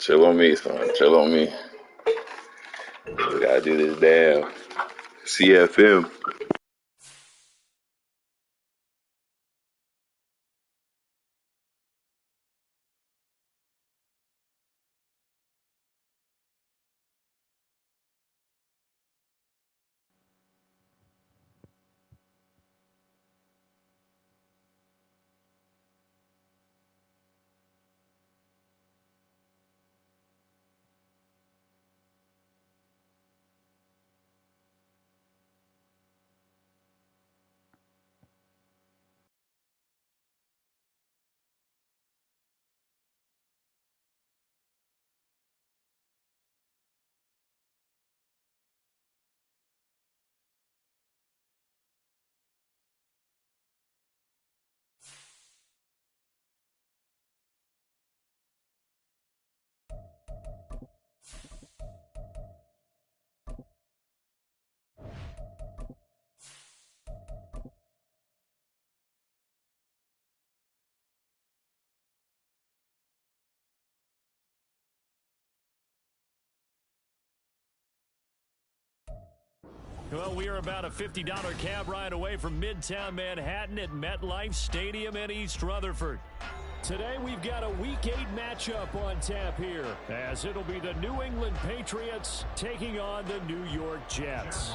Chill on me, son. Chill on me. We gotta do this damn CFM. Well, we are about a $50 cab ride away from Midtown Manhattan at MetLife Stadium in East Rutherford. Today, we've got a Week 8 matchup on tap here, as it'll be the New England Patriots taking on the New York Jets.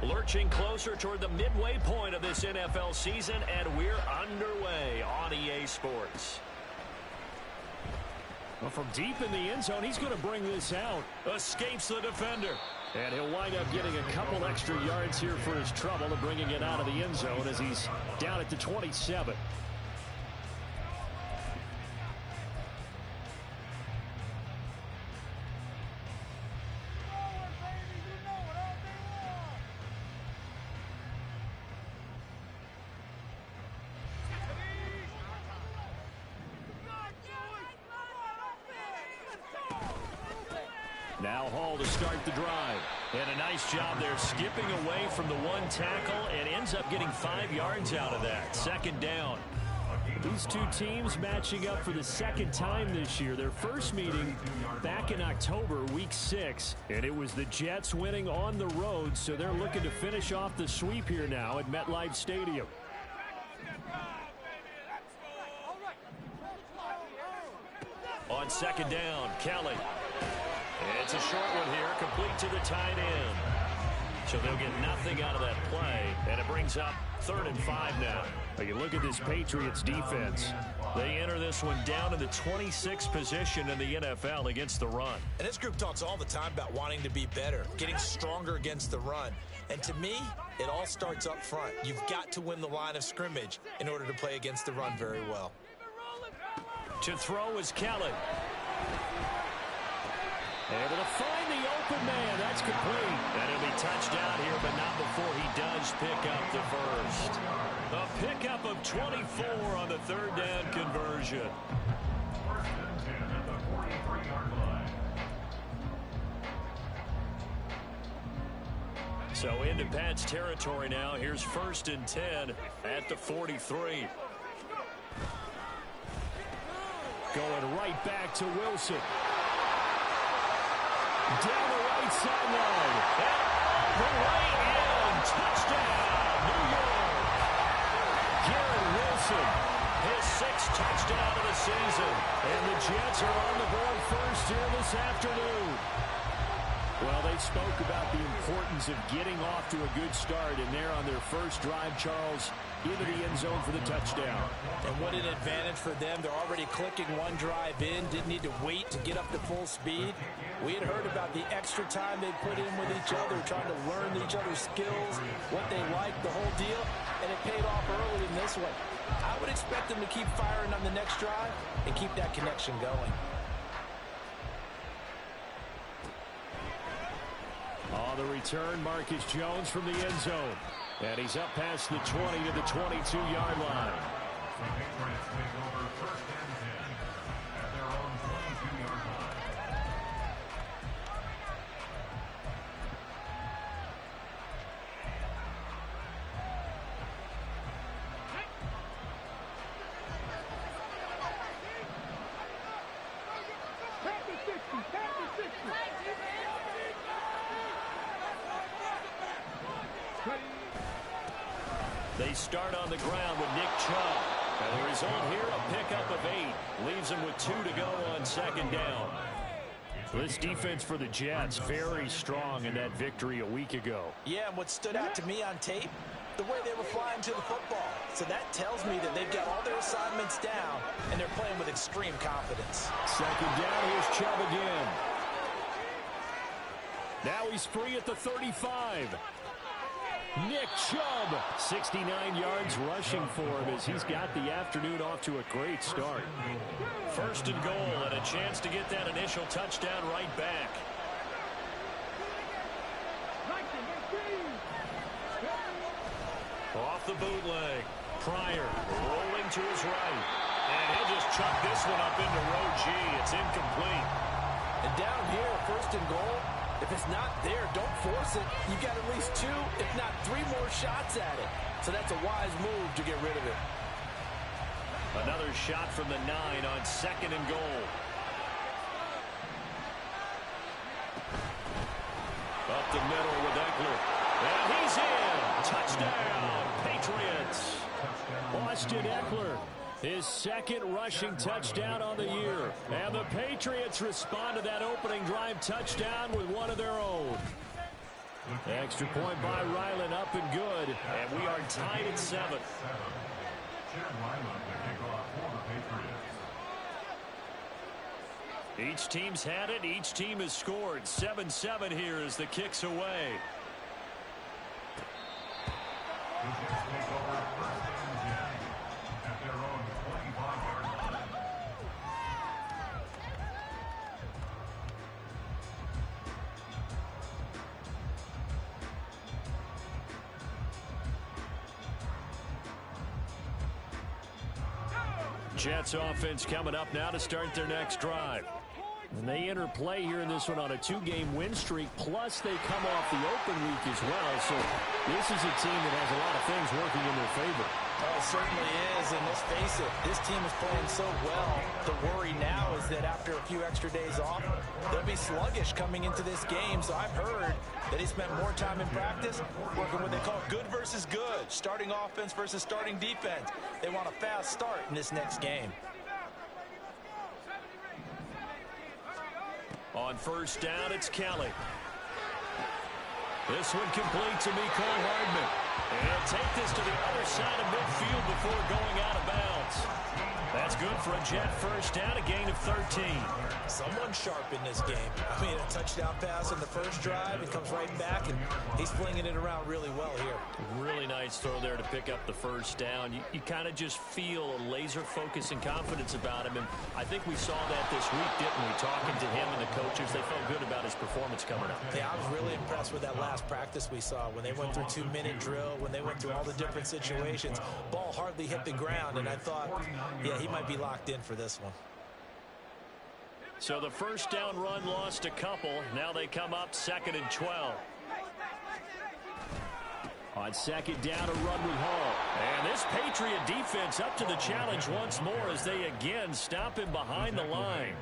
Lurching closer toward the midway point of this NFL season, and we're underway on EA Sports. Well, from deep in the end zone, he's going to bring this out. Escapes the defender. And he'll wind up getting a couple extra yards here for his trouble and bringing it out of the end zone as he's down at the 27. Now Hall to start the drive. And a nice job there skipping away from the one tackle and ends up getting 5 yards out of that. Second down. These two teams matching up for the second time this year. Their first meeting back in October, Week 6. And it was the Jets winning on the road, so they're looking to finish off the sweep here now at MetLife Stadium. On second down, Kelly. It's a short one here, complete to the tight end. So they'll get nothing out of that play, and it brings up 3rd and 5 now. Now you look at this Patriots defense. They enter this one down in the 26th position in the NFL against the run. And this group talks all the time about wanting to be better, getting stronger against the run. And to me, it all starts up front. You've got to win the line of scrimmage in order to play against the run very well. To throw is Kelly. Able to find the open man. That's complete. And he'll be touched out here, but not before he does pick up the first. A pickup of 24 on the 3rd down conversion. So into Pat's territory now. Here's 1st and 10 at the 43. Going right back to Wilson. Down the right sideline. And the way in. Touchdown, New York. Garrett Wilson, his 6th touchdown of the season. And the Jets are on the board first here this afternoon. Well, they spoke about the importance of getting off to a good start, and they're on their first drive, Charles, into the end zone for the touchdown. And what an advantage for them. They're already clicking one drive in, didn't need to wait to get up to full speed. We had heard about the extra time they put in with each other, trying to learn each other's skills, what they like, the whole deal, and it paid off early in this one. I would expect them to keep firing on the next drive and keep that connection going. On the return, Marcus Jones from the end zone. And he's up past the 20 to the 22-yard line. They start on the ground with Nick Chubb. And the result here, a pickup of 8. Leaves them with 2 to go on second down. This defense for the Jets, very strong in that victory a week ago. Yeah, and what stood out to me on tape, the way they were flying to the football. So that tells me that they've got all their assignments down, and they're playing with extreme confidence. Second down, here's Chubb again. Now he's free at the 35. Nick Chubb, 69 yards rushing for him as he's got the afternoon off to a great start. First and goal, and a chance to get that initial touchdown right back. Off the bootleg. Pryor rolling to his right. And he'll just chuck this one up into row G. It's incomplete. And down here, first and goal, if it's not there, don't force it. You've got at least 2, if not 3 more shots at it. So that's a wise move to get rid of it. Another shot from the 9 on second and goal. Up the middle with Eckler. And he's in. Touchdown, Patriots. Austin Eckler, his second rushing touchdown on the year. And the Patriots respond to that opening drive touchdown with one of their own. Extra point by Ryland, up and good. And we are tied at 7. Each team's had it. Each team has scored. 7-7 here as the kick's away. Jets offense coming up now to start their next drive. And they enter play here in this one on a 2-game win streak, plus they come off the open week as well. So this is a team that has a lot of things working in their favor. Oh, it certainly is, and let's face it, this team is playing so well. The worry now is that after a few extra days off, they'll be sluggish coming into this game. So I've heard that he spent more time in practice working what they call good versus good, starting offense versus starting defense. They want a fast start in this next game. On first down, it's Kelly. This one complete to Mecole Hardman. And he'll take this to the other side of midfield before going out of bounds. That's good for a Jet first down, a gain of 13. Someone sharp in this game. I mean, a touchdown pass on the first drive. It comes right back, and he's flinging it around really well here. Really nice throw there to pick up the first down. You kind of just feel a laser focus and confidence about him, and I think we saw that this week, didn't we? Talking to him and the coaches, they felt good about his performance coming up. Yeah, I was really impressed with that last practice we saw when they went through 2-minute drill, when they went through all the different situations. Ball hardly hit the ground, and I thought, yeah, he might be locked in for this one. So the first down run lost a couple. Now they come up 2nd and 12. On second down, a run with Hall. And this Patriot defense up to the challenge once more as they again stop him behind the line.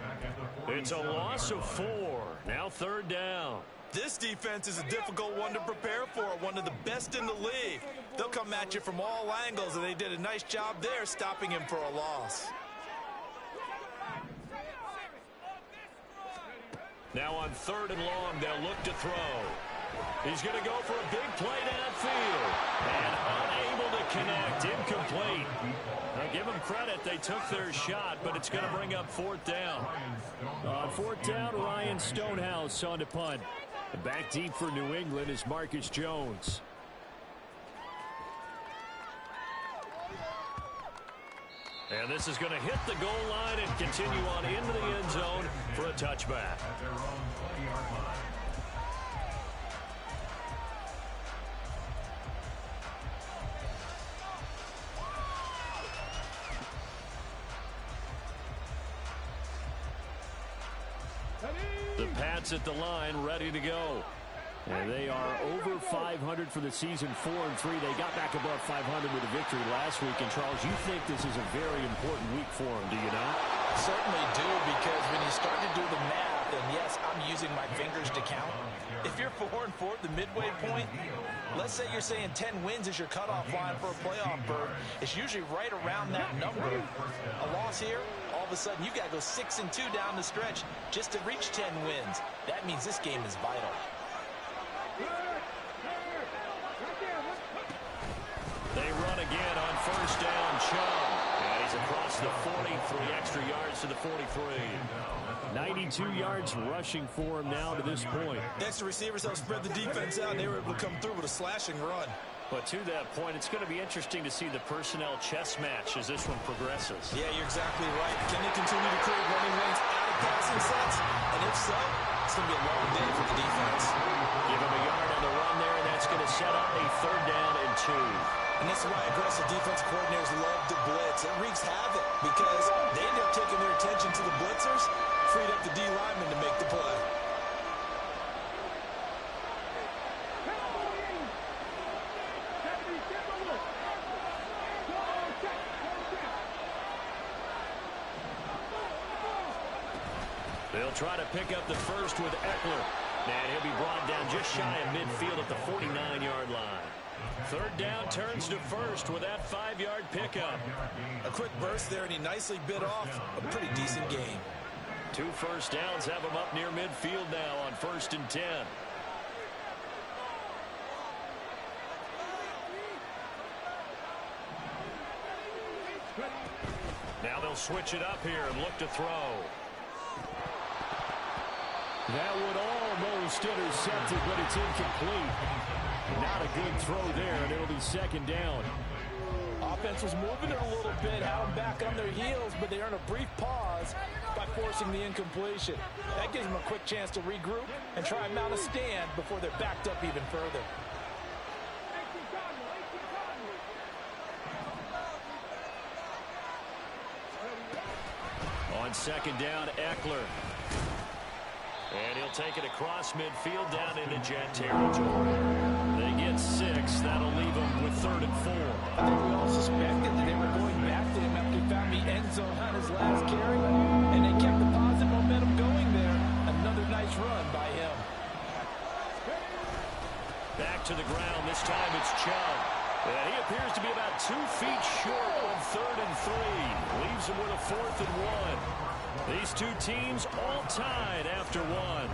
It's a loss of 4. Now 3rd down. This defense is a difficult one to prepare for, one of the best in the league. They'll come at you from all angles, and they did a nice job there stopping him for a loss. Now on 3rd and long, they'll look to throw. He's going to go for a big play downfield. And unable to connect, incomplete. Now give them credit, they took their shot, but it's going to bring up 4th down. On 4th down, Ryan Stonehouse on to punt. Back deep for New England is Marcus Jones. And this is going to hit the goal line and continue on into the end zone for a touchback. The Pats at the line, ready to go. And they are over 500 for the season, 4-3. They got back above 500 with a victory last week. And, Charles, you think this is a very important week for them, do you not? I certainly do, because when you start to do the math, then yes, I'm using my fingers to count. If you're 4-4 at the midway point, let's say you're saying 10 wins is your cutoff line for a playoff berth. It's usually right around that number. A loss here, all of a sudden you got to go 6-2 down the stretch just to reach 10 wins. That means this game is vital. They run again on first down. Chubb. And he's across the 40, 3 extra yards to the 43. 92 yards rushing for him now to this point. Next, the receivers helped spread the defense out, and they were able to come through with a slashing run. But to that point, it's going to be interesting to see the personnel chess match as this one progresses. Yeah, you're exactly right. Can they continue to create running lanes out of passing sets? And if so, it's going to be a long day for the defense. Give him a yard on the run there, and that's going to set up a 3rd down and 2. And this is why aggressive defensive coordinators love to blitz. It wreaks havoc because they end up taking their attention to the blitzers, freed up the D lineman to make the play. They'll try to pick up the first with Eckler. And he'll be brought down just shy of midfield at the 49-yard line. 3rd down turns to first with that 5-yard pickup. A quick burst there, and he nicely bit off a pretty decent game. 2 first downs have him up near midfield now on 1st and 10. Now they'll switch it up here and look to throw. That would almost intercept it, but it's incomplete. Not a good throw there, and it'll be 2nd down. Offense was moving it a little bit, had them back on their heels, but they earned a brief pause by forcing the incompletion. That gives them a quick chance to regroup and try and mount a stand before they're backed up even further. On 2nd down, Eckler. And he'll take it across midfield down into Jet territory. They get 6. That'll leave them with 3rd and 4. I think we all suspected that they were going back to him after he found the end zone on his last carry, and they kept the positive momentum going there. Another nice run by him. Back to the ground. This time it's Chubb. And he appears to be about 2 feet short on 3rd and 3. Leaves him with a 4th and 1. These two teams all tied after 1.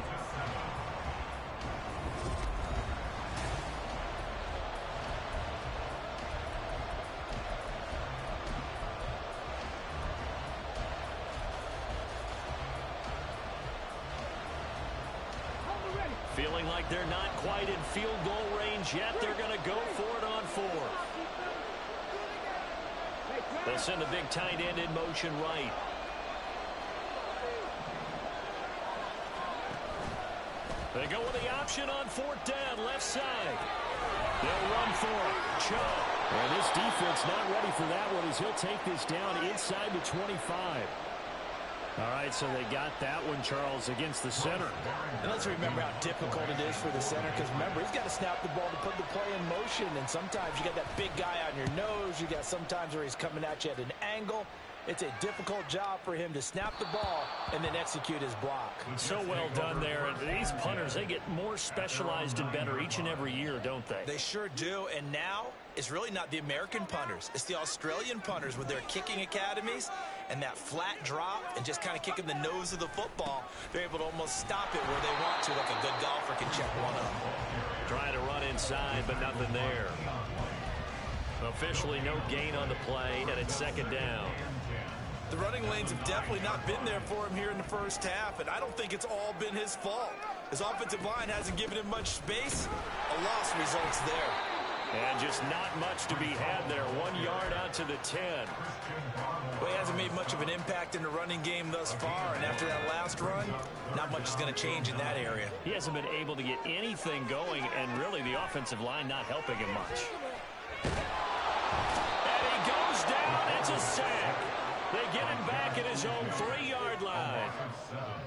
Feeling like they're not quite in field goal range yet. They're going to go for it on 4th. They'll send the big tight end in motion right. They go with the option on 4th down, left side. They'll run for it. Chubb. And this defense not ready for that one as he'll take this down inside the 25. All right, so they got that one, Charles, against the center. And let's remember how difficult it is for the center, because remember, he's got to snap the ball to put the play in motion, and sometimes you got that big guy on your nose. You got sometimes where he's coming at you at an angle. It's a difficult job for him to snap the ball and then execute his block. So well done there. And these punters, they get more specialized and better each and every year, don't they? They sure do. And now it's really not the American punters. It's the Australian punters with their kicking academies and that flat drop and just kind of kicking the nose of the football. They're able to almost stop it where they want to, like a good golfer can check one up. Trying to run inside, but nothing there. Officially no gain on the play, and it's 2nd down. The running lanes have definitely not been there for him here in the first half, and I don't think it's all been his fault. His offensive line hasn't given him much space. A loss results there. And just not much to be had there. 1 yard out to the 10. Well, he hasn't made much of an impact in the running game thus far, and after that last run, not much is going to change in that area. He hasn't been able to get anything going, and really the offensive line not helping him much. And he goes down. It's a sack. They get him back at his own 3-yard line.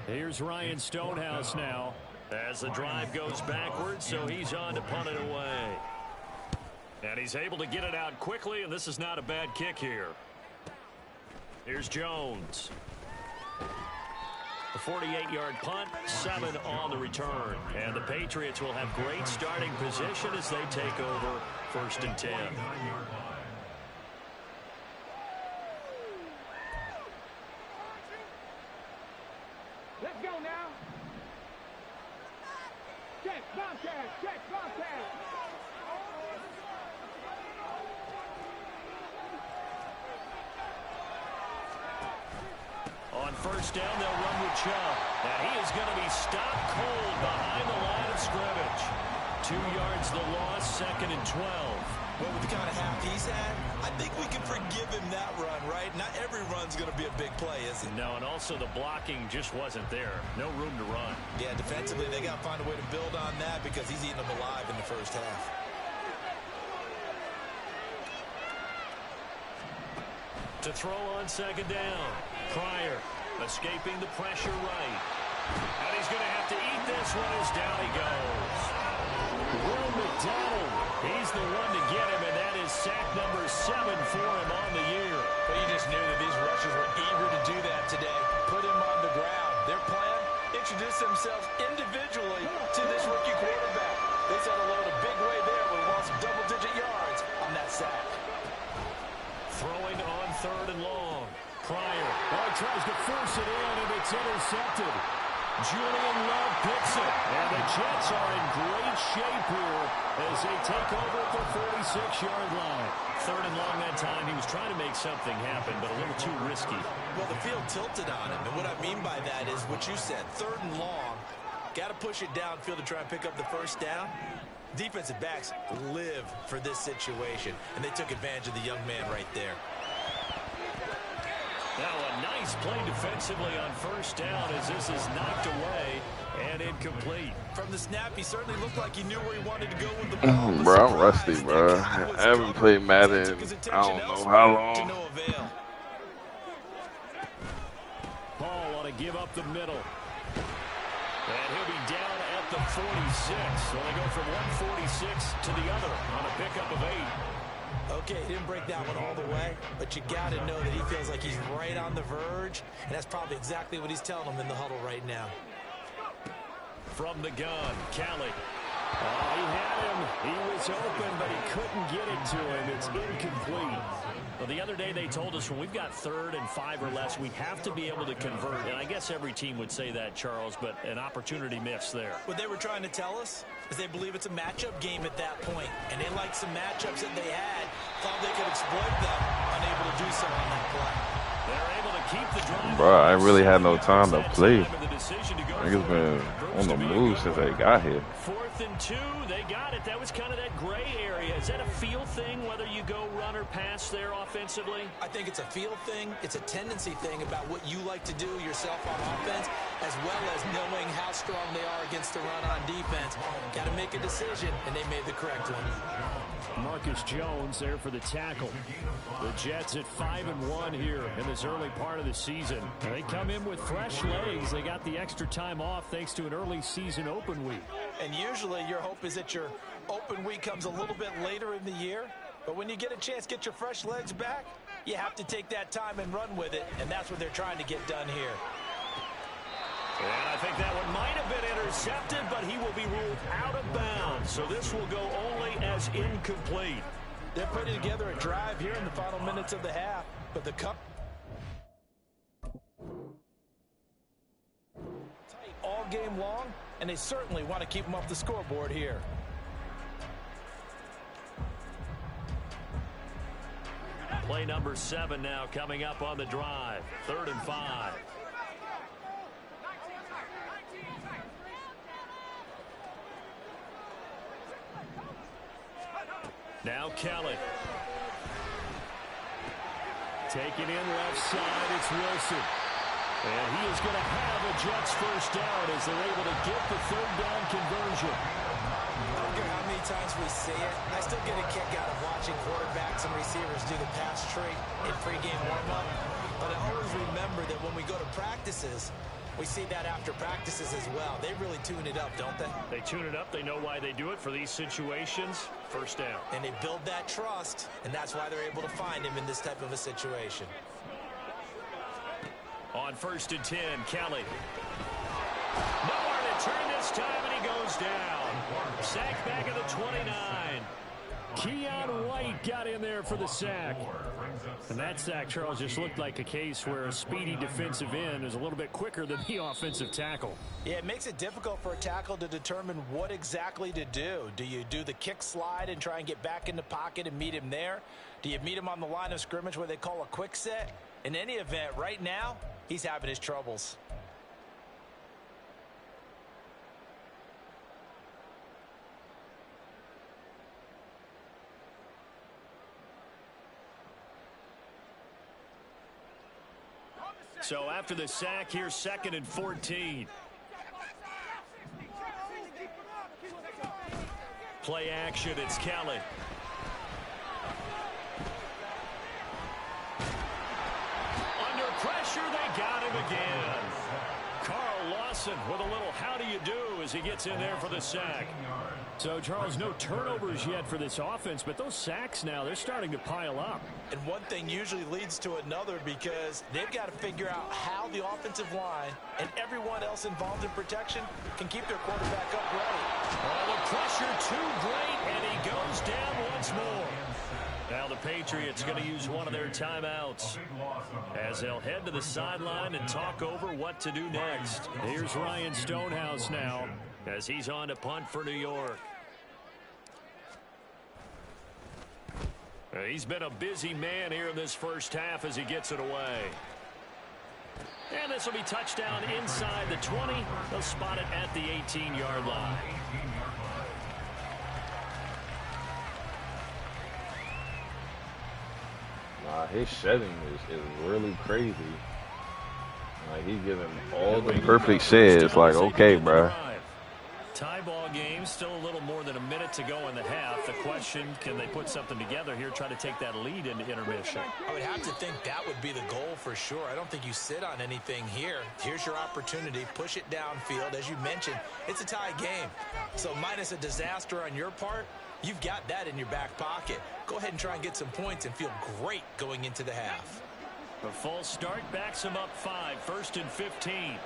Here's Ryan Stonehouse now. As the drive goes backwards, so he's on to punt it away. And he's able to get it out quickly, and this is not a bad kick here. Here's Jones. The 48-yard punt, 7 on the return. And the Patriots will have great starting position as they take over 1st and 10. Let's go now. Check, Bobcat, check, Bobcat. On 1st down, they'll run with Chubb. And he is going to be stopped cold behind the line of scrimmage. 2 yards the loss, 2nd and 12. Well, with the kind of half he's had, I think we can forgive him that run, right? Not every run's going to be a big play, is it? No, and also the blocking just wasn't there. No room to run. Yeah, defensively, they got to find a way to build on that because he's eating them alive in the first half. To throw on 2nd down. Pryor escaping the pressure right. And he's going to have to eat this one as down he goes. Will McDonald, he's the one to get him, and that is sack number 7 for him on the year. But you just knew that these rushers were eager to do that today. Put him on the ground. Their plan, introduce themselves individually to this rookie quarterback. They set a load a big way there with lost double-digit yards on that sack. Throwing on 3rd and long. Pryor. Oh, he tries to force it in, and it's intercepted. Julian Love picks it. And the Jets are in great shape here as they take over at the 46-yard line. 3rd and long that time. He was trying to make something happen, but a little too risky. Well, the field tilted on him, and what I mean by that is what you said. 3rd and long. Got to push it downfield to try and pick up the 1st down. Defensive backs live for this situation, and they took advantage of the young man right there. Now a nice play defensively on 1st down as this is knocked away and incomplete. From the snap, he certainly looked like he knew where he wanted to go with the ball. Bro, I'm rusty, bro. I haven't played Madden I don't know how long. No avail. Paul ought to give up the middle. And he'll be down at the 46. So they go from 146 to the other on a pickup of 8. Okay, he didn't break that one all the way, but you got to know that he feels like he's right on the verge, and that's probably exactly what he's telling them in the huddle right now. From the gun, Kelly. Oh, he had him. He was open, but he couldn't get it to him. It's incomplete. Well, the other day they told us when we've got 3rd and 5 or less, we have to be able to convert. And I guess every team would say that, Charles, but an opportunity missed there. What they were trying to tell us is they believe it's a matchup game at that point, and they liked some matchups that they had, thought they could exploit them, unable to do so on that play. They're able to keep the drive. Bro, I really had no time to play. Niggas been on the move since they got here. 4th and 2, they got it. That was kind of that gray area. Is that a feel thing, whether you go run or pass there offensively? I think it's a feel thing. It's a tendency thing about what you like to do yourself on offense, as well as knowing how strong they are against the run on defense. Got to make a decision, and they made the correct one. Marcus Jones there for the tackle. The Jets at 5-1 here in this early part of the season. They come in with fresh legs. They got the extra time off thanks to an early season open week. And usually your hope is that your open week comes a little bit later in the year. But when you get a chance to get your fresh legs back, you have to take that time and run with it. And that's what they're trying to get done here. And I think that one might have been intercepted, but he will be ruled out of bounds. So this will go only as incomplete. They're putting together a drive here in the final minutes of the half. But the tight all game long, and they certainly want to keep them off the scoreboard here. Play number 7 now coming up on the drive. 3rd and 5. Now Kelly. Taking in left side, it's Wilson. And he is going to have a Jets first down as they're able to get the 3rd down conversion. I don't care how many times we see it. I still get a kick out of watching quarterbacks and receivers do the pass tree in pregame warm-up. But I always remember that when we go to practices, we see that after practices as well. They really tune it up, don't they? They tune it up. They know why they do it for these situations. First down. And they build that trust, and that's why they're able to find him in this type of a situation. On 1st and 10, Kelly. Nowhere to turn this time, and he goes down. Sack back at the 29. Keon White got in there for the sack. And that sack, Charles, just looked like a case where a speedy defensive end is a little bit quicker than the offensive tackle. Yeah, it makes it difficult for a tackle to determine what exactly to do. Do you do the kick slide and try and get back in the pocket and meet him there? Do you meet him on the line of scrimmage where they call a quick set? In any event, right now, he's having his troubles. So after the sack, here's 2nd and 14. Play action, it's Kelly. Under pressure, they got him again. Carl Lawson with a little how do you do as he gets in there for the sack. So, Charles, no turnovers yet for this offense, but those sacks now, they're starting to pile up. And one thing usually leads to another because they've got to figure out how the offensive line and everyone else involved in protection can keep their quarterback upright. Oh, the pressure too great, and he goes down once more. Now the Patriots going to use one of their timeouts as they'll head to the sideline and talk over what to do next. Here's Ryan Stonehouse now as he's on to punt for New York. He's been a busy man here in this first half as he gets it away. And this will be touchdown inside the 20. They'll spot it at the 18-yard line. His shedding is really crazy. Like, he's giving all the perfect sense. Like, okay, bro. Tie ball game, still a little more than a minute to go in the half. The question, can they put something together here, try to take that lead into intermission? I would have to think that would be the goal for sure. I don't think you sit on anything here. Here's your opportunity. Push it downfield. As you mentioned, it's a tie game. So minus a disaster on your part, you've got that in your back pocket. Go ahead and try and get some points and feel great going into the half. The false start backs him up 5, 1st and 15.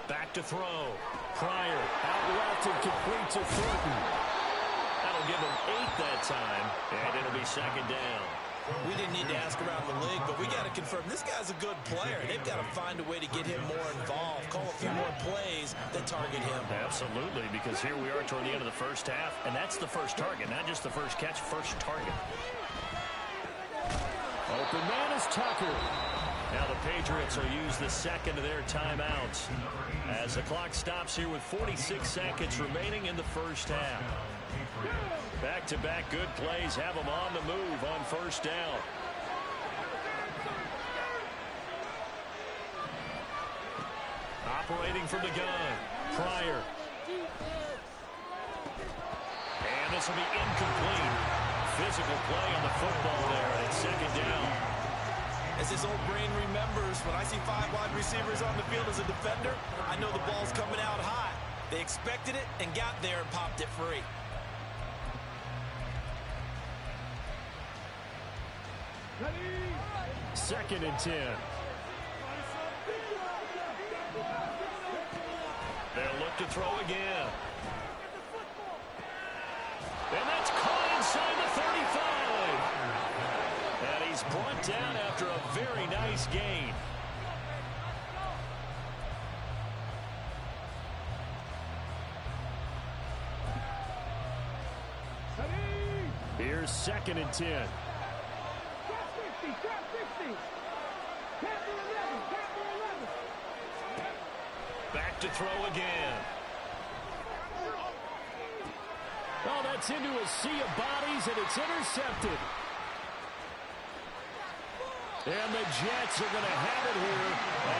Back to throw. Pryor out left and complete to Thornton. That'll give him 8 that time, and it'll be 2nd down. We didn't need to ask around the league, but we got to confirm this guy's a good player. They've got to find a way to get him more involved, call a few more plays that target him. Absolutely, because here we are toward the end of the first half, and that's the first target, not just the first catch, first target. Open man is Tucker. Now the Patriots will use the second of their timeouts as the clock stops here with 46 seconds remaining in the first half. Back-to-back good plays have them on the move on 1st down. Operating from the gun, Pryor. And this will be incomplete. Physical play on the football there, and it's 2nd down. As his old brain remembers, when I see 5 wide receivers on the field as a defender, I know the ball's coming out high. They expected it and got there and popped it free. Ready? 2nd and 10. They'll look to throw again. And that's caught inside the 35. And he's brought down after a very nice gain. Here's 2nd and 10. Trap 50, trap 50. Tap the 11, tap the 11. Back to throw again. Oh, that's into a sea of bodies, and it's intercepted. And the Jets are going to have it here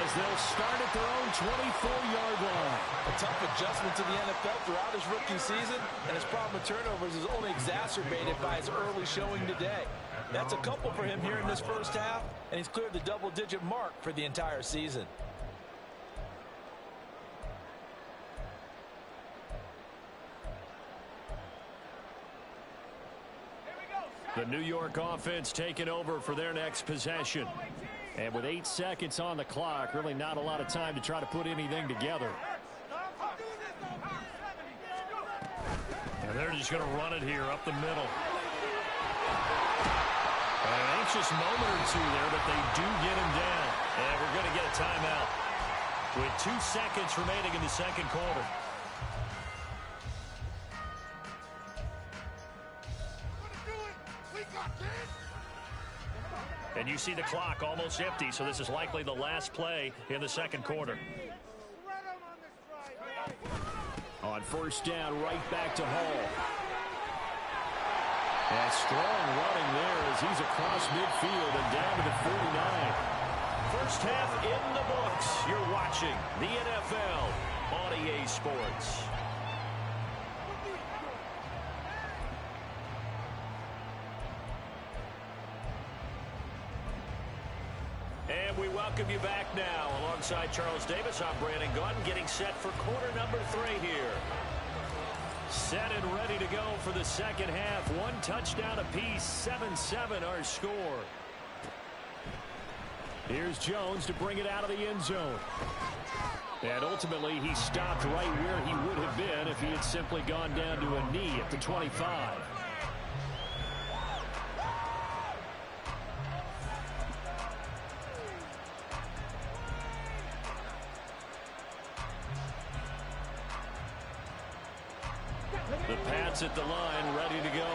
as they'll start at their own 24-yard line. A tough adjustment to the NFL throughout his rookie season, and his problem with turnovers is only exacerbated by his early showing today. That's a couple for him here in this first half, and he's cleared the double-digit mark for the entire season. The New York offense taking over for their next possession. And with 8 seconds on the clock, really not a lot of time to try to put anything together. And they're just going to run it here up the middle. An anxious moment or two there, but they do get him down. And we're going to get a timeout with 2 seconds remaining in the second quarter. And you see the clock almost empty, so this is likely the last play in the second quarter. On first down, right back to Hall. And strong running there as he's across midfield and down to the 49. First half in the books. You're watching the NFL on EA Sports. And we welcome you back now. Alongside Charles Davis, I'm Brandon Gaudin, getting set for quarter number 3 here. Set and ready to go for the second half. 1 touchdown apiece, 7-7 our score. Here's Jones to bring it out of the end zone. And ultimately, he stopped right where he would have been if he had simply gone down to a knee at the 25. The Pats at the line, ready to go.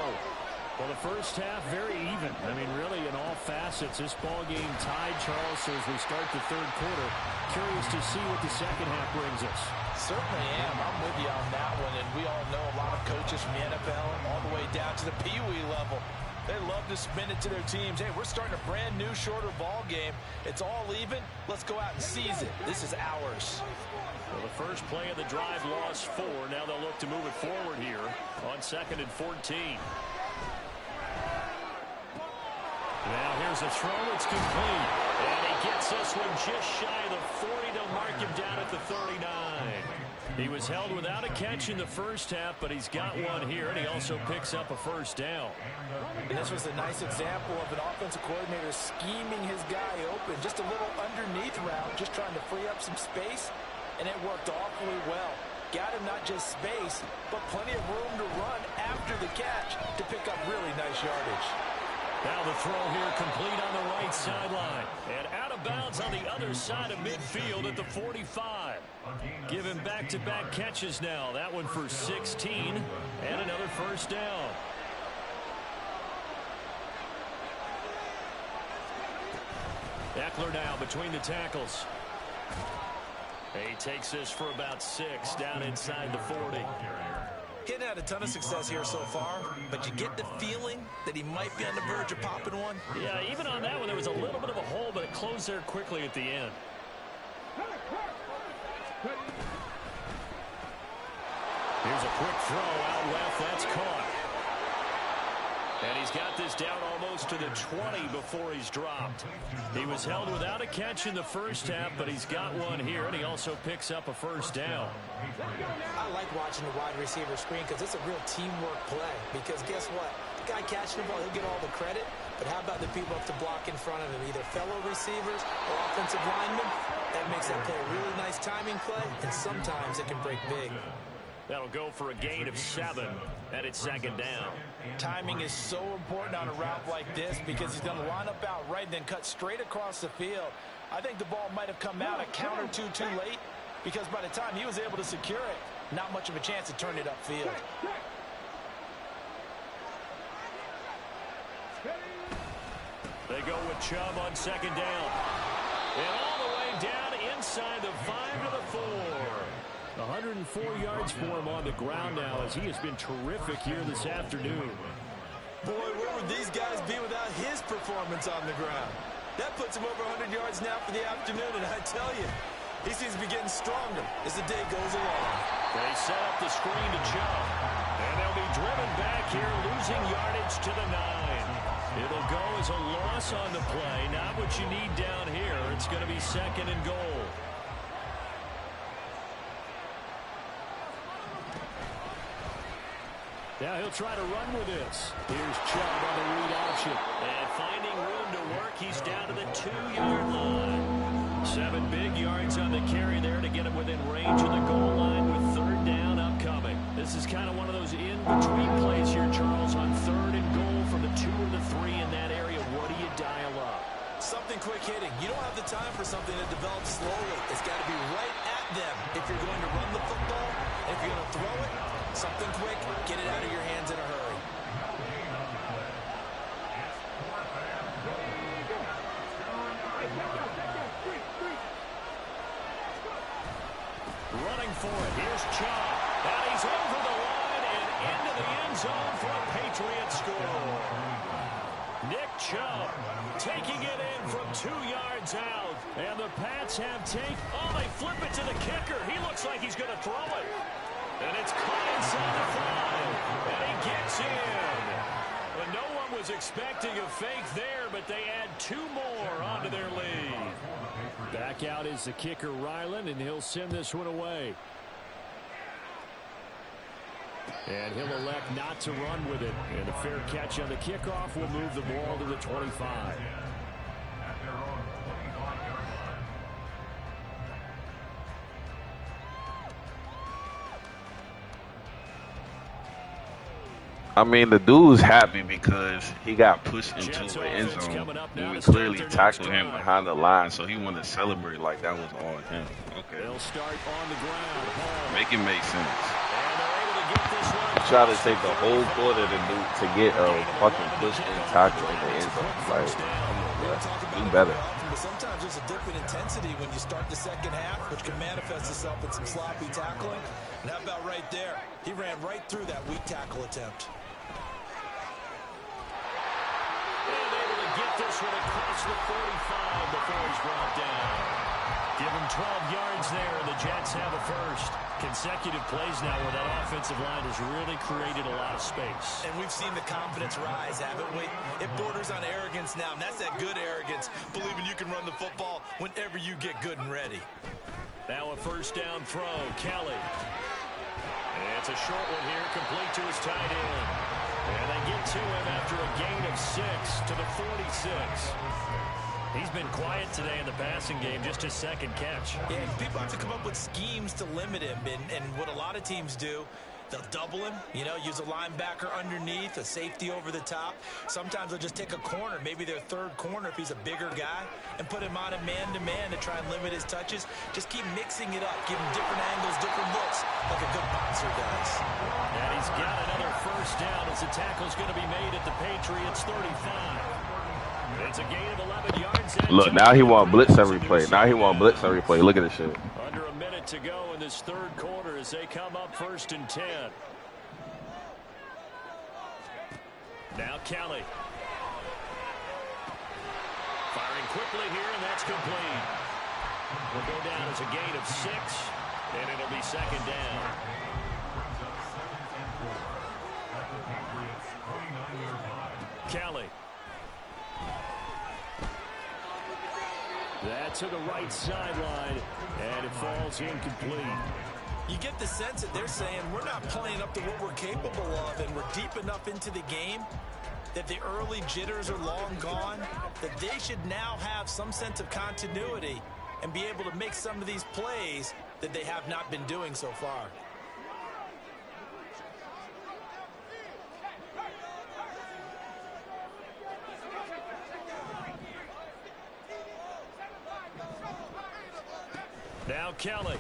Well, the first half, very even. I mean, really, in all facets, this ball game tied, Charles, so as we start the third quarter. Curious to see what the second half brings us. Certainly am. I'm with you on that one, and we all know a lot of coaches from the NFL all the way down to the Pee Wee level. They love to spin it to their teams. Hey, we're starting a brand new, shorter ball game. It's all even. Let's go out and seize it. This is ours. Well, the first play of the drive lost 4. Now they'll look to move it forward here on 2nd and 14. Now here's a throw. It's complete. And he gets this one just shy of the 40 to mark him down at the 39. He was held without a catch in the first half, but he's got one here, and he also picks up a first down. And this was a nice example of an offensive coordinator scheming his guy open. Just a little underneath route, just trying to free up some space, and it worked awfully well. Got him not just space, but plenty of room to run after the catch to pick up really nice yardage. Now the throw here complete on the right sideline. And out of bounds on the other side of midfield at the 45. Give him back-to-back catches now. That one for 16 and another first down. Eckler now between the tackles. He takes this for about 6 down inside the 40. Getting had a ton of success here so far, but you get the feeling that he might be on the verge of popping one. Yeah, even on that one, there was a little bit of a hole, but it closed there quickly at the end. Here's a quick throw out left. That's caught. And he's got this down almost to the 20 before he's dropped. He was held without a catch in the first half, but he's got one here, and he also picks up a first down. I like watching the wide receiver screen because it's a real teamwork play. Because guess what? The guy catching the ball, he'll get all the credit. But how about the people up to block in front of him, either fellow receivers or offensive linemen? That makes that play a really nice timing play, and sometimes it can break big. That'll go for a gain of 7, and it's second down. Timing is so important on a route like this because he's going to line up out right and then cut straight across the field. I think the ball might have come out a count or two too late because by the time he was able to secure it, not much of a chance to turn it upfield. They go with Chubb on second down. And all the way down inside the 5 to the 4. 104 yards for him on the ground now as he has been terrific here this afternoon. Boy, where would these guys be without his performance on the ground? That puts him over 100 yards now for the afternoon, and I tell you, he seems to be getting stronger as the day goes along. They set up the screen to Chubb, and they'll be driven back here, losing yardage to the 9. It'll go as a loss on the play, not what you need down here. It's going to be second and goal. Now he'll try to run with this. Here's Chubb on the read option. And finding room to work, he's down to the 2-yard line. 7 big yards on the carry there to get him within range of the goal line with 3rd down upcoming. This is kind of one of those in-between plays here, Charles, on 3rd and goal from the 2 or the 3 in that area. What do you dial up? Something quick hitting. You don't have the time for something that develops slowly. It's got to be right at them if you're going to run the football. If you're going to throw it, something quick, get it out of your hands in a hurry. Running for it. Here's Chubb. And he's over the line and into the end zone for a Patriot score. Nick Chubb taking it in from 2 yards out. And the Pats have oh, they flip it to the kicker. He looks like he's going to throw it. And it's caught inside the 5. And he gets in. Well, no one was expecting a fake there, but they add 2 more onto their lead. Back out is the kicker, Ryland, and he'll send this one away. And he'll elect not to run with it. And a fair catch on the kickoff will move the ball to the 25. I mean, the dude's happy because he got pushed into the end zone. We clearly tackled him behind the line, so he wanted to celebrate like that was all him. Okay. They'll start on the ground. Make it make sense. Try to take the whole quarter to get a fucking push and tackle in the end zone. Like, do better. But sometimes there's a different intensity when you start the second half, which can manifest itself in some sloppy tackling. And how about right there? He ran right through that weak tackle attempt. And able to get this one across the 45 before he's brought down. Give him 12 yards there, and the Jets have a first. Consecutive plays now where that offensive line has really created a lot of space. And we've seen the confidence rise, haven't we? It borders on arrogance now, and that's that good arrogance, believing you can run the football whenever you get good and ready. Now a first down throw, Kelly. And it's a short one here, complete to his tight end. And they get to him after a gain of 6 to the 46. He's been quiet today in the passing game, just his second catch. Yeah, people have to come up with schemes to limit him, and what a lot of teams do, they'll double him, use a linebacker underneath, a safety over the top. Sometimes they'll just take a corner, maybe their third corner if he's a bigger guy, and put him on a man-to-man to try and limit his touches. Just keep mixing it up, give him different angles, different looks, like a good boxer does. And he's got another first down as the tackle's going to be made at the Patriots 35. It's a gain of 11 yards. Look, now he want blitz every play. Now he want blitz every play. Look at this shit. Under a minute to go in this third quarter as they come up 1st and 10. Now Kelly. Firing quickly here, and that's complete. Will go down as a gain of 6, and it'll be 2nd down. Kelly. That to the right sideline, and it falls incomplete. You get the sense that they're saying we're not playing up to what we're capable of, and we're deep enough into the game that the early jitters are long gone, that they should now have some sense of continuity and be able to make some of these plays that they have not been doing so far. Now Kelly.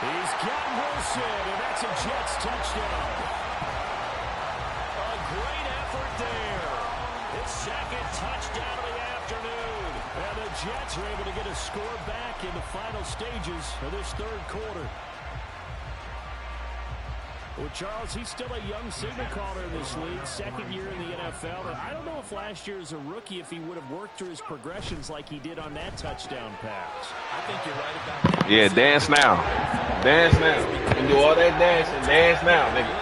He's got Wilson, and that's a Jets touchdown. A great effort there. His 2nd touchdown of the afternoon. And the Jets are able to get a score back in the final stages of this third quarter. Well, Charles, he's still a young signal caller in this league, 2nd year in the NFL. And I don't know if last year as a rookie, if he would have worked through his progressions like he did on that touchdown pass. I think you're right about that. Yeah, dance now. Dance now. You can do all that dancing. Dance now, nigga.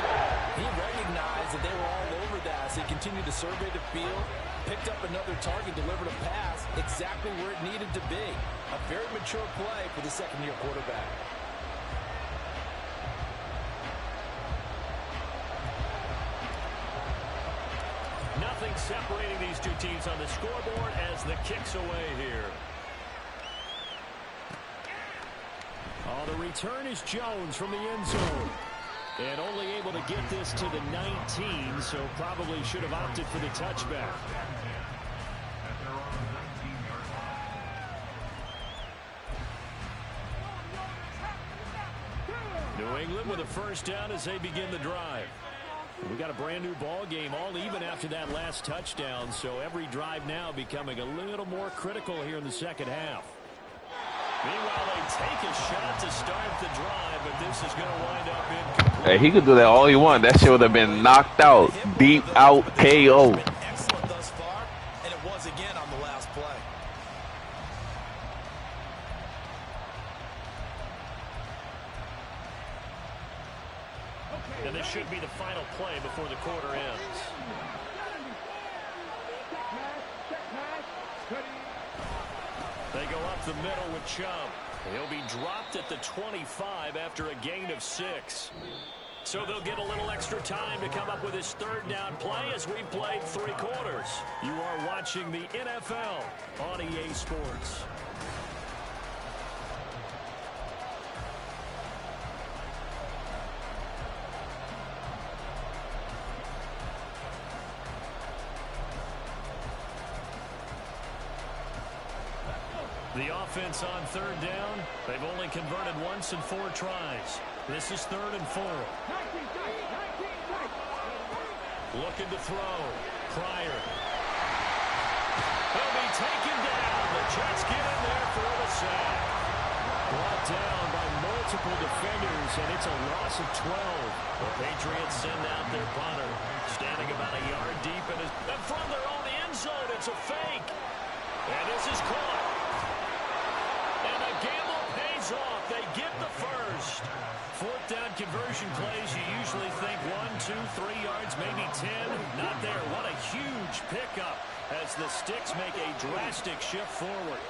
He recognized that they were all over that as he continued to survey the field, picked up another target, delivered a pass exactly where it needed to be. A very mature play for the 2nd-year quarterback. Nothing separating these two teams on the scoreboard as the kick's away here. Oh, the return is Jones from the end zone. And only able to get this to the 19, so probably should have opted for the touchback. New England with a first down as they begin the drive. We got a brand new ball game, all even after that last touchdown, so every drive now becoming a little more critical here in the second half. Meanwhile, they take a shot to start the drive, but this is going to wind up incomplete. Hey, he could do that all he want. That shit would have been knocked out, deep out KO. Excellent thus far, and it was again on the last play. And this should be the final play before the quarter ends. They go up the middle with Chubb. He'll be dropped at the 25 after a gain of 6. So they'll get a little extra time to come up with his third down play as we played 3 quarters. You are watching the NFL on EA Sports. The offense on third down. They've only converted once in 4 tries. This is 3rd and 4. Looking to throw. Pryor. He'll be taken down. The Jets get in there for the sack. Brought down by multiple defenders, and it's a loss of 12. The Patriots send out their punter. Standing about a yard deep and from their own end zone. It's a fake. And this is caught. And the gamble pays off. They get the first. 4th down conversion plays, you usually think 1, 2, 3 yards, maybe 10. Not there. What a huge pickup as the Sticks make a drastic shift forward.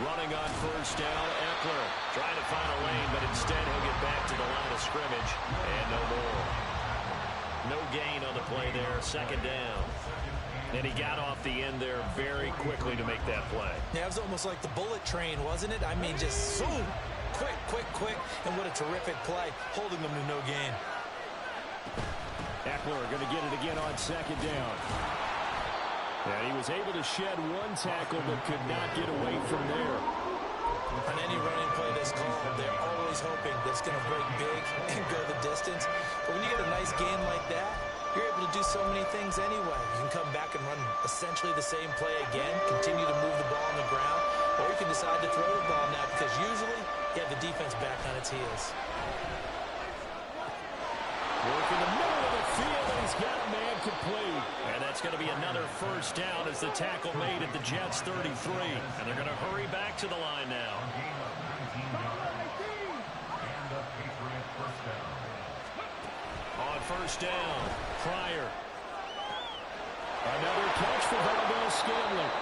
Running on first down, Eckler trying to find a lane, but instead he'll get back to the line of scrimmage. And no more. No gain on the play there. 2nd down. And he got off the end there very quickly to make that play. Yeah, it was almost like the bullet train, wasn't it? I mean, just zoom. Quick, quick, quick. And what a terrific play, holding them to no gain. Eckler going to get it again on 2nd down. And he was able to shed 1 tackle, but could not get away from there. On any running play that's called, they're always hoping that it's going to break big and go the distance. But when you get a nice gain like that, you're able to do so many things anyway. You can come back and run essentially the same play again, continue to move the ball on the ground, or you can decide to throw the ball now because usually you have the defense back on its heels. Work in the middle of the field, and he's got a man complete. And that's going to be another first down as the tackle made at the Jets' 33. And they're going to hurry back to the line now. On first down, Pryor. Another catch for Valdez Scantling.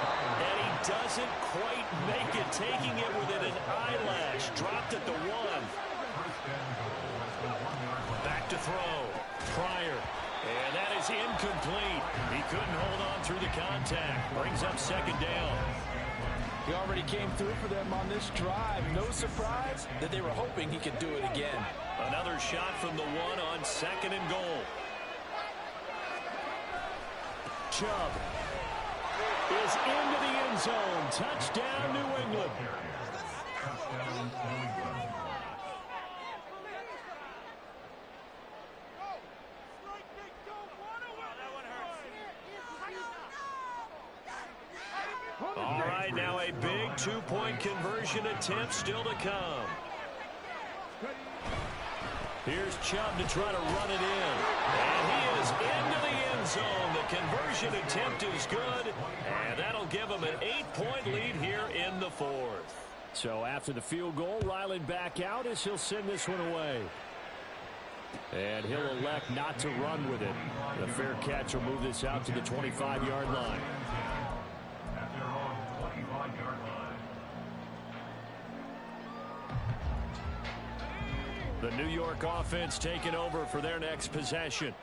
And he doesn't quite make it, taking it within an eyelash. Dropped at the 1. Back to throw. Pryor. And that is incomplete. He couldn't hold on through the contact. Brings up 2nd down. He already came through for them on this drive. No surprise that they were hoping he could do it again. Another shot from the 1 on 2nd and goal. Chubb is into the end zone. Touchdown, New England. All right, now a big 2-point conversion attempt still to come. Here's Chubb to try to run it in. And he is into the end zone. The conversion attempt is good. And that'll give him an 8-point lead here in the 4th. So after the field goal, Ryland back out as he'll send this one away. And he'll elect not to run with it. The fair catch will move this out to the 25-yard line. The New York offense taking over for their next possession.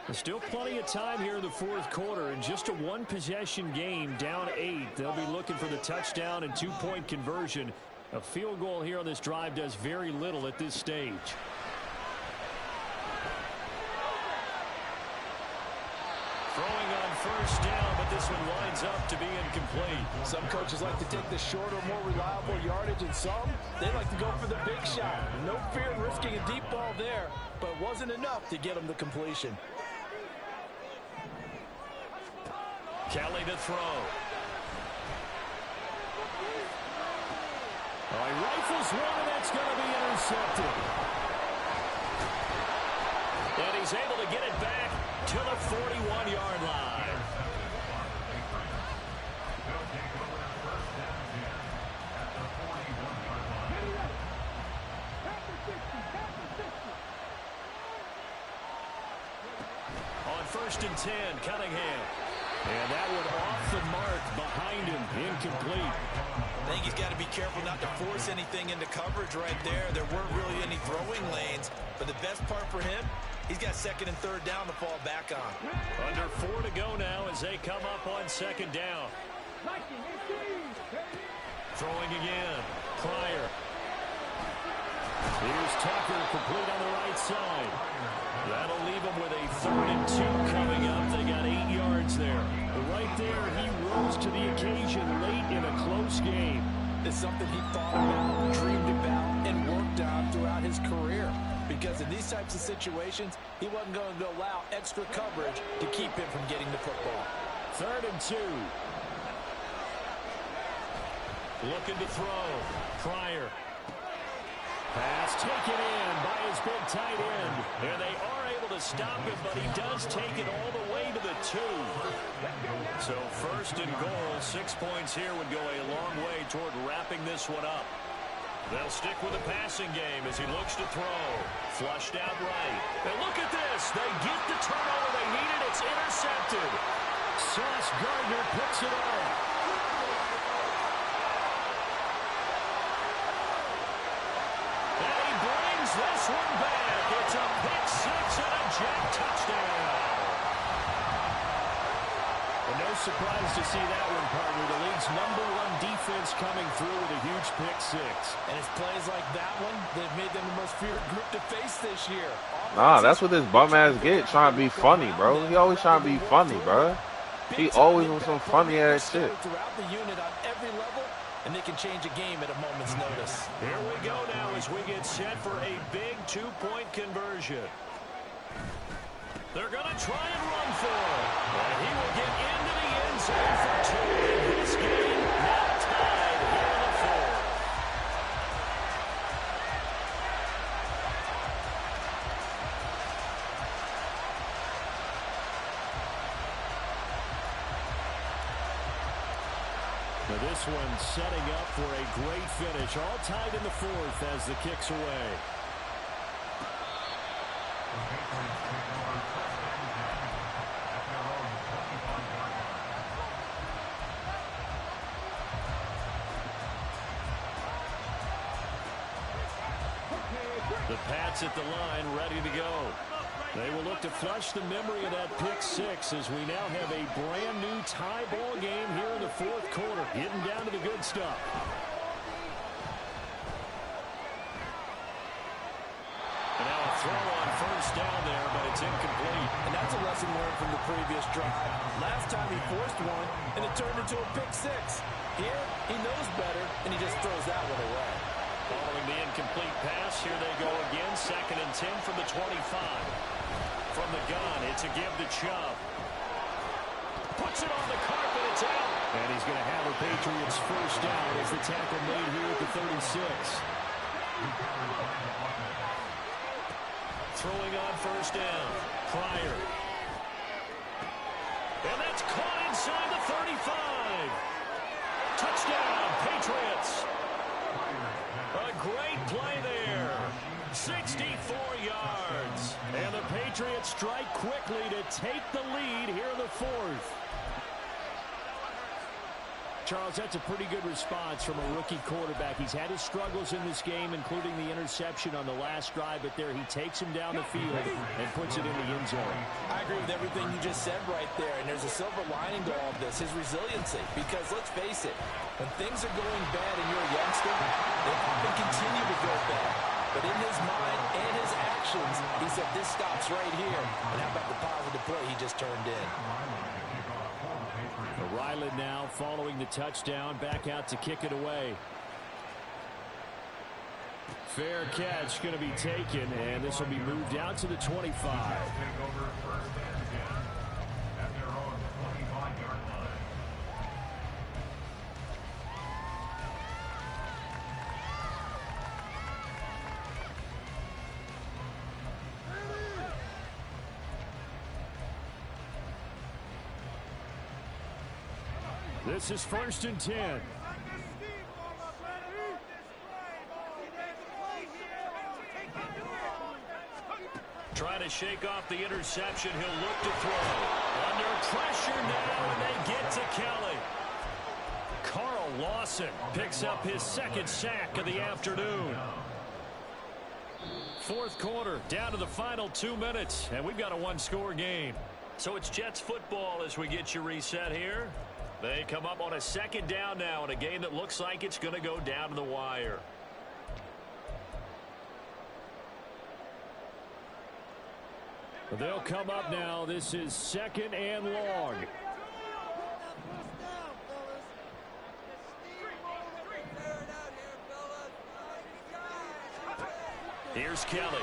There's still plenty of time here in the fourth quarter. In just a one-possession game, down 8. They'll be looking for the touchdown and 2-point conversion. A field goal here on this drive does very little at this stage. Throwing on first down, but this one winds up to be incomplete. Some coaches like to take the shorter, more reliable yardage, and some, they like to go for the big shot. No fear in risking a deep ball there, but it wasn't enough to get them the completion. Kelly to throw. Oh, he rifles one, and that's going to be intercepted. And he's able to get it back to the 41-yard line. On 1st and 10, Cunningham. And that one off the mark behind him, incomplete. I think he's got to be careful not to force anything into coverage right there. There weren't really any throwing lanes, but the best part for him, he's got 2nd and 3rd down to fall back on. Under 4 to go now as they come up on 2nd down. Throwing again. Pryor. Here's Tucker, complete on the right side. That'll leave him with a 3rd and 2 coming up. They got 8 yards there. But right there, he rose to the occasion late in a close game. It's something he thought about, dreamed about, and worked on throughout his career. Because in these types of situations, he wasn't going to allow extra coverage to keep him from getting the football. 3rd and 2. Looking to throw. Pryor. Pass taken in by his big tight end. And they are able to stop him, but he does take it all the way to the 2. So 1st and goal, 6 points here would go a long way toward wrapping this one up. They'll stick with the passing game as he looks to throw. Flushed out right. And look at this. They get the turnover they needed. It's intercepted. Sauce Gardner picks it up. This one back. It's a pick 6 and a jet touchdown. And no surprise to see that one, partner. The league's #1 defense coming through with a huge pick 6. And it's plays like that one that made them the most feared group to face this year. Nah, that's what this bum ass get, trying to be funny, bro. He always trying to be funny, bro. He always on some funny ass shit. Throughout the unit on every level, and they can change a game at a moment's notice. Here we go now as we get set for a big 2-point conversion. They're going to try and run for it. And he will get into the end zone for 2 in this game. Now tied here in the 4th. Now this one setting up for a great finish. All tied in the 4th as the kick's away. The Pats at the line ready to go. They will look to flush the memory of that pick 6 as we now have a brand new tie ball game here in the 4th quarter. Getting down to the good stuff. And now a throw on first down there, but it's incomplete. And that's a lesson learned from the previous drive. Last time he forced one, and it turned into a pick 6. Here, he knows better, and he just throws that one away. Following the incomplete pass, here they go again. 2nd and 10 from the 25. From the gun, it's a give to Chubb. Puts it on the carpet, it's out. And he's going to have a Patriots first down as the tackle made here at the 36. Throwing on first down. Pryor. And that's caught inside the 35. Touchdown, Patriots. A great play there. 64 yards. And the Patriots strike quickly to take the lead here in the 4th. Charles, that's a pretty good response from a rookie quarterback. He's had his struggles in this game, including the interception on the last drive, but there he takes him down the field and puts it in the end zone. I agree with everything you just said right there, and there's a silver lining to all of this, his resiliency. Because let's face it, when things are going bad and you're a youngster, they often continue to go bad. But in his mind and his actions, he said, this stops right here. And how about the positive play he just turned in? Ryland now following the touchdown, back out to kick it away. Fair catch going to be taken, and this will be moved out to the 25. This is 1st and 10. Trying to shake off the interception. He'll look to throw. Under pressure now, and they get to Kelly. Carl Lawson picks up his 2nd sack of the afternoon. 4th quarter, down to the final 2 minutes, and we've got a one-score game. So it's Jets football as we get you reset here. They come up on a 2nd down now in a game that looks like it's going to go down to the wire. They'll come up now. This is 2nd and long. Here's Kelly.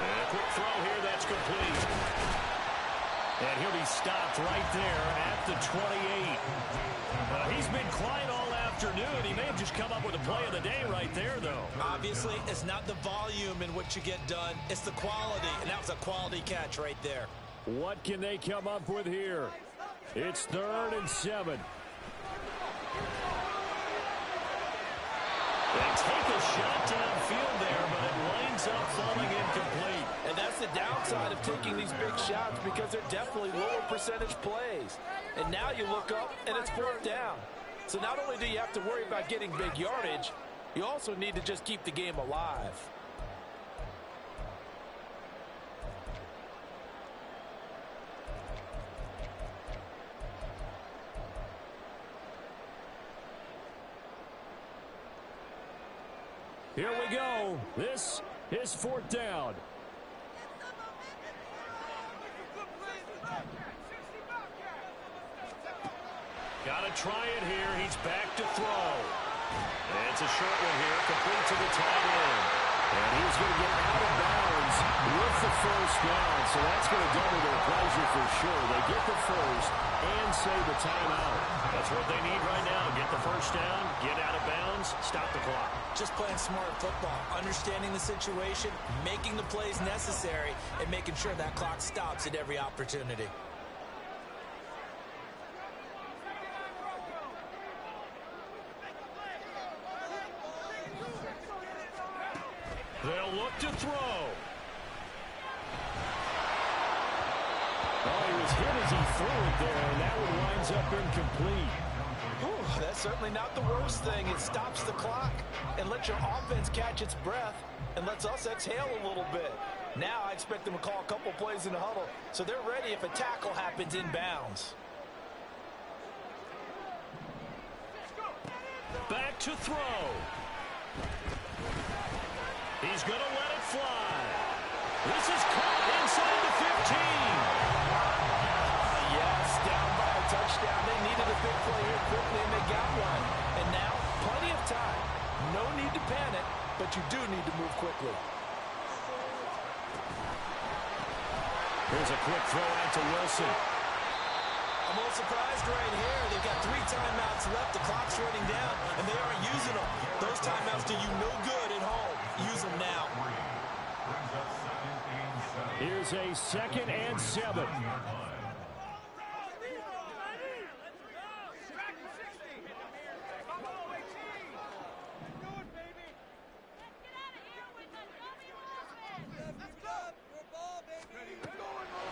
And a quick throw here, that's complete. And he'll be stopped right there at the 28. He's been quiet all afternoon. He may have just come up with a play of the day right there, though. Obviously, it's not the volume in what you get done. It's the quality, and that was a quality catch right there. What can they come up with here? It's 3rd and 7. They take a shot downfield there, but it winds up falling incomplete. And that's the downside of taking these big shots because they're definitely lower percentage plays. And now you look up, and it's 4th down. So not only do you have to worry about getting big yardage, you also need to just keep the game alive. Here we go. This is 4th down. Got to try it here. He's back to throw. And it's a short one here, complete to the tight end. And he's going to get out of bounds with the 1st down. So that's going to double their pleasure for sure. They get the 1st and save the timeout. That's what they need right now. Get the 1st down, get out of bounds, stop the clock. Just playing smart football, understanding the situation, making the plays necessary, and making sure that clock stops at every opportunity. They'll look to throw. Oh, he was hit as he threw it there, and that one winds up incomplete. Whew, that's certainly not the worst thing. It stops the clock and lets your offense catch its breath and lets us exhale a little bit. Now I expect them to call a couple plays in the huddle so they're ready if a tackle happens in bounds. Back to throw. He's going to let it fly. This is caught inside the 15. Yes, down by a touchdown. They needed a big play here quickly, and they got one. And now, plenty of time. No need to panic, but you do need to move quickly. Here's a quick throw out to Wilson. I'm a little surprised right here. They've got 3 timeouts left. The clock's running down, and they aren't using them. Those timeouts do you no good at home. Use them now. Here's a 2nd and 7.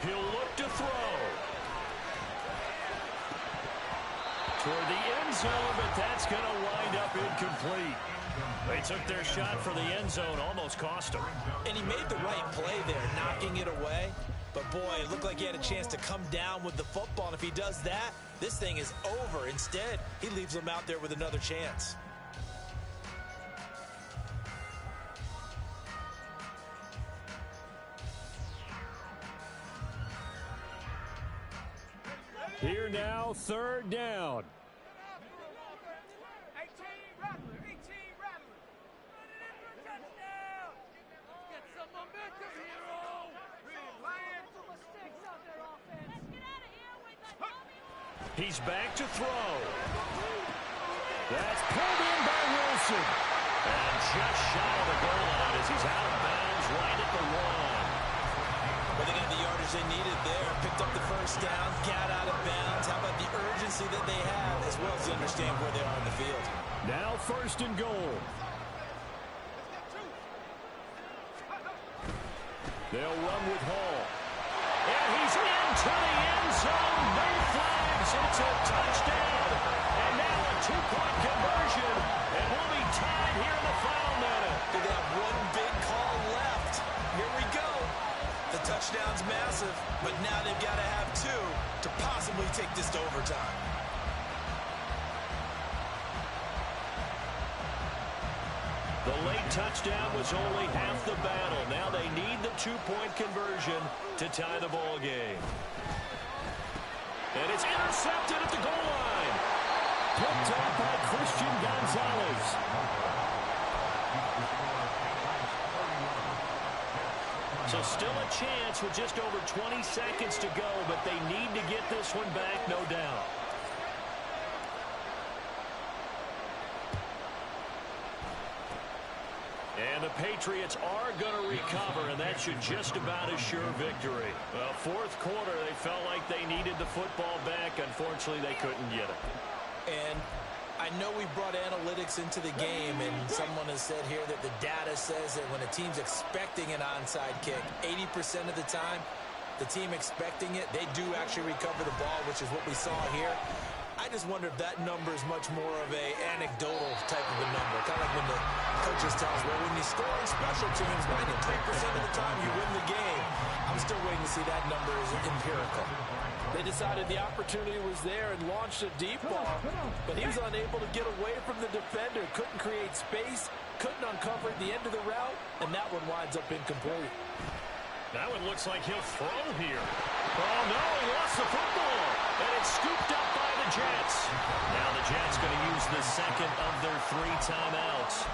He'll look to throw. toward the end zone, but that's going to wind up incomplete. They took their shot for the end zone, almost cost him. And he made the right play there, knocking it away. But, boy, it looked like he had a chance to come down with the football. And if he does that, this thing is over. Instead, he leaves him out there with another chance. Here now, third down. 18 Rattler, 18 Rattler. Run it in for a touchdown. Let's get some momentum, hero. Ryan, some mistakes out there, offense. Let's get out of here with the dummy. He's back to throw. That's pulled in by Wilson. And just shy of the goal line as he's out of bounds right at the one. Well, they got the yardage they needed there. Picked up the first down, got out of bounds. How about the urgency that they have, as well as they understand where they are in the field? Now first and goal. They'll run with Hall. And he's into the end zone. No flags. It's a touchdown. And now a two-point conversion. And we'll be tied here in the final minute. They got one big call left. Here we go. The touchdown's massive, but now they've got to have two to possibly take this to overtime. The late touchdown was only half the battle. Now they need the two-point conversion to tie the ball game. And it's intercepted at the goal line. Picked up by Christian Gonzalez. So still a chance with just over 20 seconds to go, but they need to get this one back, no doubt. And the Patriots are going to recover, and that should just about assure victory. Well, fourth quarter, they felt like they needed the football back. Unfortunately, they couldn't get it. And I know we brought analytics into the game, and someone has said here that the data says that when a team's expecting an onside kick, 80% of the time, the team expecting it, they do actually recover the ball, which is what we saw here. I just wonder if that number is much more of a anecdotal type of a number. Kind of like when the coaches tell us, well, when you score on special teams, 93% of the time you win the game. I'm still waiting to see that number is empirical. They decided the opportunity was there and launched a deep ball, but he was unable to get away from the defender, couldn't create space, couldn't uncover the end of the route, and that one winds up incomplete. That one looks like he'll throw here. Oh, no, he lost the football, and it's scooped up by the Jets. Now the Jets going to use the second of their 3 timeouts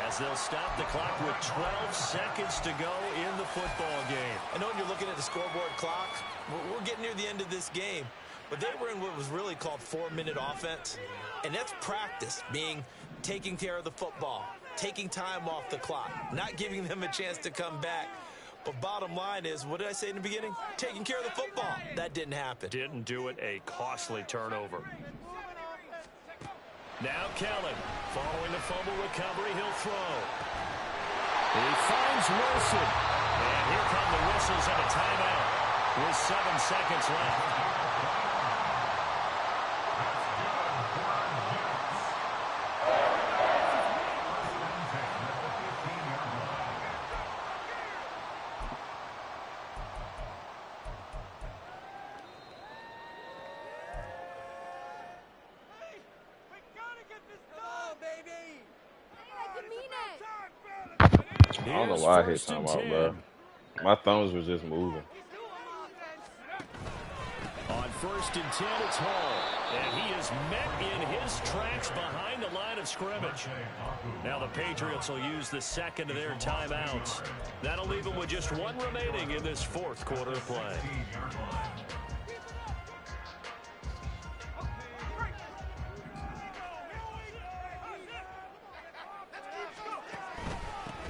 as they'll stop the clock with 12 seconds to go in the football game. I know when you're looking at the scoreboard clock, we're getting near the end of this game, but they were in what was really called 4-minute offense, and that's practice, meaning taking care of the football, taking time off the clock, not giving them a chance to come back. But bottom line is, what did I say in the beginning? Taking care of the football. That didn't happen. Didn't do it, a costly turnover. Now Kellen, following the fumble recovery, he'll throw. He finds Wilson. And here come the whistles and a timeout with 7 seconds left. I don't know why I hit timeout, bro. My thumbs were just moving. On 1st and 10, it's Hall. And he is met in his tracks behind the line of scrimmage. Now the Patriots will use the second of their timeouts. That'll leave them with just 1 remaining in this 4th quarter of play.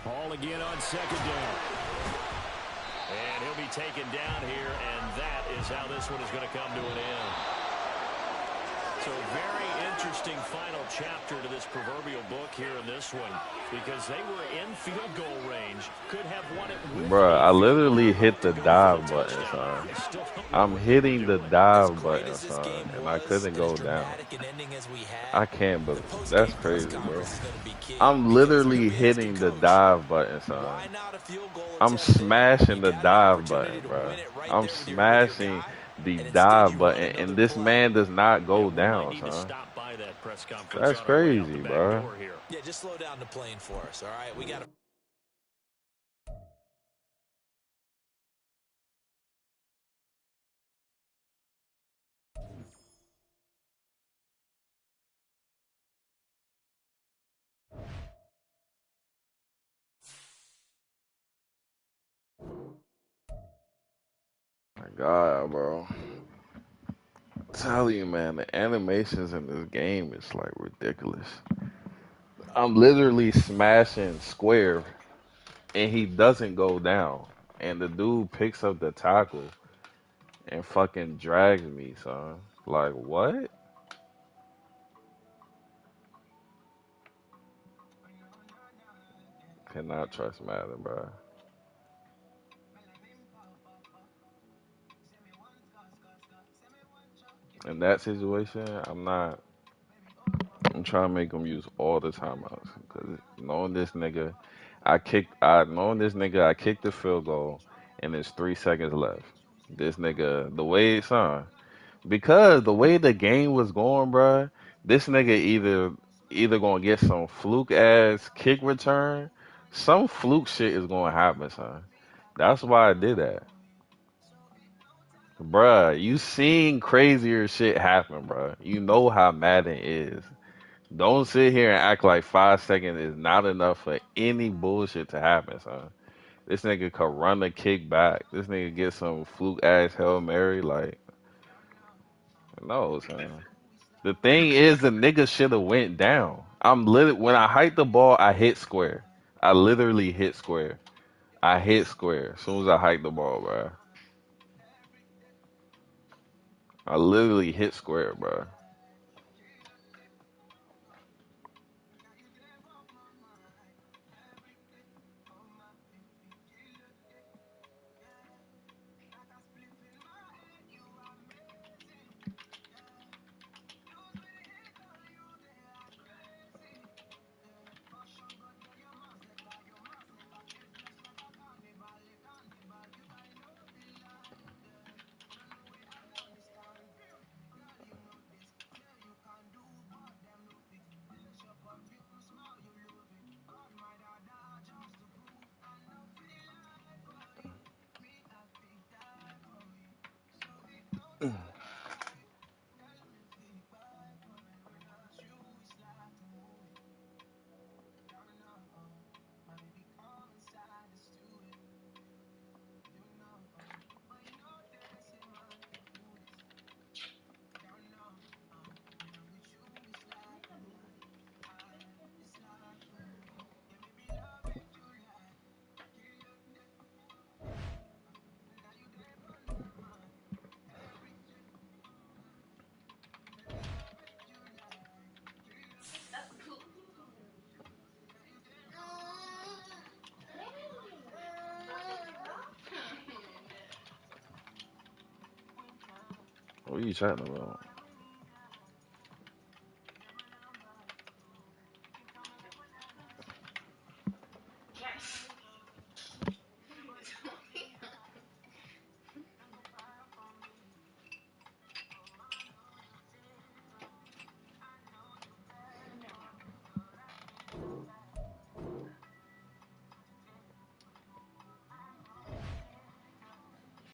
Hall again on 2nd down. And he'll be taken down here, and that is how this one is going to come to an end. So very interesting final chapter to this proverbial book here in this one, because they were in field goal range, could have won it with Bruh, a I field literally goal hit to the go for the dive button, touchdown. son. You still don't know I'm what they were hitting the doing. As dive great button, as this son, game and I was couldn't and as go down. dramatic an ending as we had, I can't the believe that's post-game press crazy, bro. conference is going to be key I'm because you're literally being asked to hitting the coach. dive button, son. Why not a field goal I'm attempt there? You smashing the got an dive opportunity button, to bro. win it right I'm there with your smashing guy, the and instead dive you run button, another and this play. man does not Yeah, go we might down, need to son. stop by that press conference That's on our way out the crazy, back bro. door here. Yeah, just slow down the plane for us, all right? We got to. My God, bro. Tell you, man, the animations in this game is like ridiculous. I'm literally smashing square, and he doesn't go down, and the dude picks up the tackle and fucking drags me, son. Like what? Cannot trust Madden, bro. In that situation, I'm not. I'm trying to make him use all the timeouts because knowing this nigga, I kicked the field goal, and there's 3 seconds left. This nigga, the way it's on, because the way the game was going, bruh, this nigga either gonna get some fluke ass kick return, some fluke shit is gonna happen, son. That's why I did that, bruh. You seen crazier shit happen, bruh. You know how Madden is. Don't sit here and act like 5 seconds is not enough for any bullshit to happen, son. This nigga could run the kick back. This nigga get some fluke ass Hail Mary. Like, no, son. The thing is, the nigga should have went down. When I hiked the ball, I hit square. I literally hit square. I hit square as soon as I hiked the ball, bro. I literally hit square, bro. What are you chatting about?